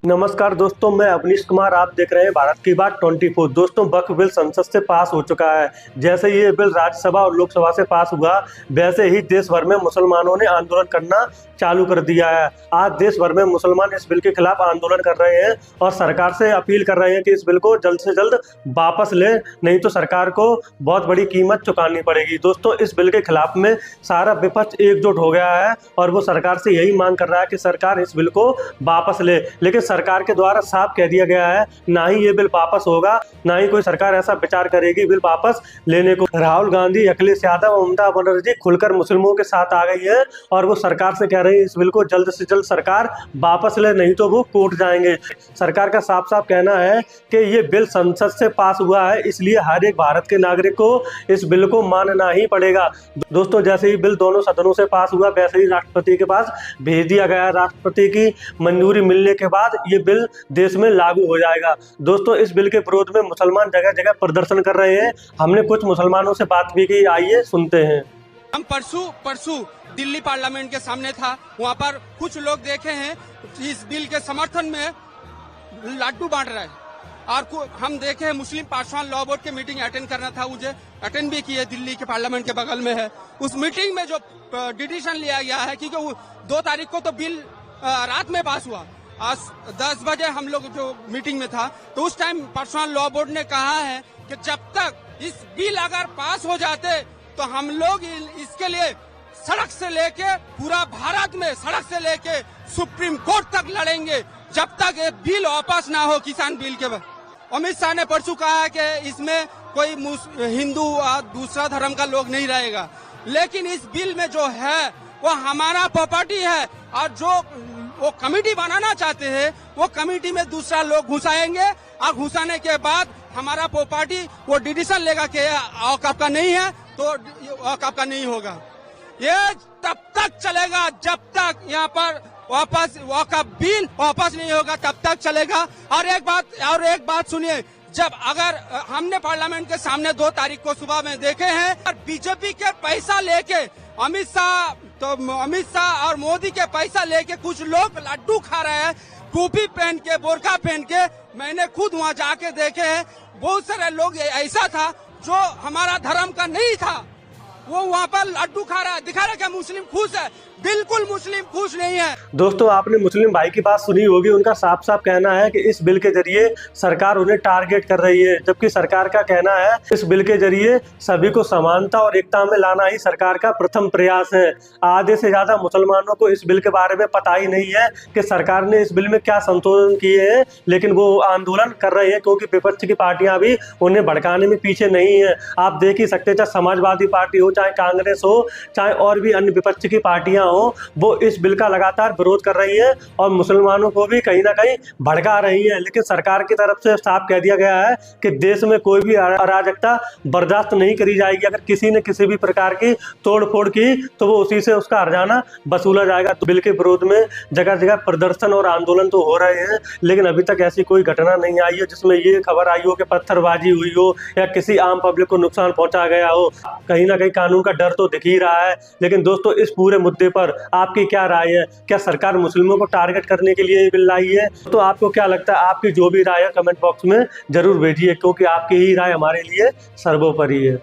नमस्कार दोस्तों, मैं अवनीश कुमार। आप देख रहे हैं भारत की बात 24। दोस्तों, वक्फ बिल संसद से पास हो चुका है। जैसे ये बिल राज्यसभा और लोकसभा से पास हुआ, वैसे ही देश भर में मुसलमानों ने आंदोलन करना चालू कर दिया है। आज देश भर में मुसलमान इस बिल के खिलाफ आंदोलन कर रहे हैं और सरकार से अपील कर रहे हैं कि इस बिल को जल्द से जल्द वापस लें, नहीं तो सरकार को बहुत बड़ी कीमत चुकानी पड़ेगी। दोस्तों, इस बिल के खिलाफ में सारा विपक्ष एकजुट हो गया है और वो सरकार से यही मांग कर रहा है कि सरकार इस बिल को वापस ले। लेकिन सरकार के द्वारा साफ कह दिया गया है, ना ही ये बिल वापस होगा, ना ही कोई सरकार ऐसा विचार करेगी बिल वापस लेने को। राहुल गांधी, अखिलेश यादव और ममता बनर्जी खुलकर मुस्लिमों के साथ आ गई है और वो सरकार से कह रही है इस बिल को जल्द से जल्द सरकार वापस ले, नहीं तो वो कोर्ट जाएंगे। सरकार का साफ साफ कहना है कि ये बिल संसद से पास हुआ है, इसलिए हर एक भारत के नागरिक को इस बिल को मानना ही पड़ेगा। दोस्तों, जैसे ही बिल दोनों सदनों से पास हुआ, वैसे ही राष्ट्रपति के पास भेज दिया गया। राष्ट्रपति की मंजूरी मिलने के बाद ये बिल देश में लागू हो जाएगा। दोस्तों, इस बिल के विरोध में मुसलमान जगह जगह प्रदर्शन कर रहे हैं। हमने कुछ मुसलमानों से बात भी की, आइए सुनते हैं। हम परसों दिल्ली पार्लियामेंट के सामने था, वहाँ पर कुछ लोग देखे हैं इस बिल के समर्थन में लड्डू बांट रहे हैं। और हम देखे हैं मुस्लिम पासवान लॉ बोर्ड की मीटिंग अटेंड करना था, मुझे अटेंड भी किए, दिल्ली के पार्लियामेंट के बगल में है। उस मीटिंग में जो डिसीजन लिया गया है, क्योंकि 2 तारीख को तो बिल रात में पास हुआ, आज 10 बजे हम लोग जो मीटिंग में था, तो उस टाइम पर्सनल लॉ बोर्ड ने कहा है कि जब तक इस बिल अगर पास हो जाते तो हम लोग इसके लिए सड़क से लेके पूरा भारत में सड़क से लेके सुप्रीम कोर्ट तक लड़ेंगे, जब तक ये बिल वापस ना हो, किसान बिल के। अमित शाह ने परसों कहा है कि इसमें कोई हिंदू और दूसरा धर्म का लोग नहीं रहेगा, लेकिन इस बिल में जो है वो हमारा प्रॉपर्टी है, और जो वो कमेटी बनाना चाहते हैं वो कमेटी में दूसरा लोग घुसाएंगे, और घुसाने के बाद हमारा प्रॉपर्टी वो डिसीजन लेगा कि औकाफ का नहीं है तो औकाफ का नहीं होगा। ये तब तक चलेगा जब तक यहाँ पर वापस औकाफ बिल वापस नहीं होगा, तब तक चलेगा। और एक बात सुनिए, जब अगर हमने पार्लियामेंट के सामने 2 तारीख को सुबह में देखे हैं, और बीजेपी के पैसा लेके अमित शाह और मोदी के पैसा लेके कुछ लोग लड्डू खा रहे हैं, टोपी पहन के, बोरका पहन के। मैंने खुद वहाँ जाके देखे हैं, बहुत सारे लोग ऐसा था जो हमारा धर्म का नहीं था, वो वहाँ पर लड्डू खा रहा है, दिखा रहा है कि मुस्लिम खुश है। बिल्कुल मुस्लिम खुश नहीं है। दोस्तों, आपने मुस्लिम भाई की बात सुनी होगी, उनका साफ साफ कहना है कि इस बिल के जरिए सरकार उन्हें टारगेट कर रही है, जबकि सरकार का कहना है इस बिल के जरिए सभी को समानता और एकता में लाना ही सरकार का प्रथम प्रयास है। आधे से ज्यादा मुसलमानों को इस बिल के बारे में पता ही नहीं है कि सरकार ने इस बिल में क्या संशोधन किए हैं, लेकिन वो आंदोलन कर रहे हैं क्योंकि विपक्ष की पार्टियां भी उन्हें भड़काने में पीछे नहीं है। आप देख ही सकते, चाहे समाजवादी पार्टी हो, चाहे कांग्रेस हो, चाहे और भी अन्य विपक्ष की पार्टियां हो, वो इस बिल का लगातार विरोध कर रही है और मुसलमानों को भी कहीं ना कहीं भड़का रही है। लेकिन सरकार की तरफ से साफ कह दिया गया है कि देश में कोई भी अराजकता बर्दाश्त नहीं करी जाएगी। अगर किसी ने किसी भी प्रकार की तोड़फोड़ की तो वो उसी से उसका हर्जाना वसूला जाएगा। तो बिल के विरोध में जगह जगह प्रदर्शन और आंदोलन तो हो रहे हैं, लेकिन अभी तक ऐसी कोई घटना नहीं आई है जिसमें ये खबर आई हो कि पत्थरबाजी हुई हो या किसी आम पब्लिक को नुकसान पहुंचा गया हो। कहीं ना कहीं कानून का डर तो दिख ही रहा है। लेकिन दोस्तों, इस पूरे मुद्दे पर आपकी क्या राय है? क्या सरकार मुस्लिमों को टारगेट करने के लिए बिल लाई है? तो आपको क्या लगता है? आपकी जो भी राय है कमेंट बॉक्स में जरूर भेजिए, क्योंकि आपकी ही राय हमारे लिए सर्वोपरि है।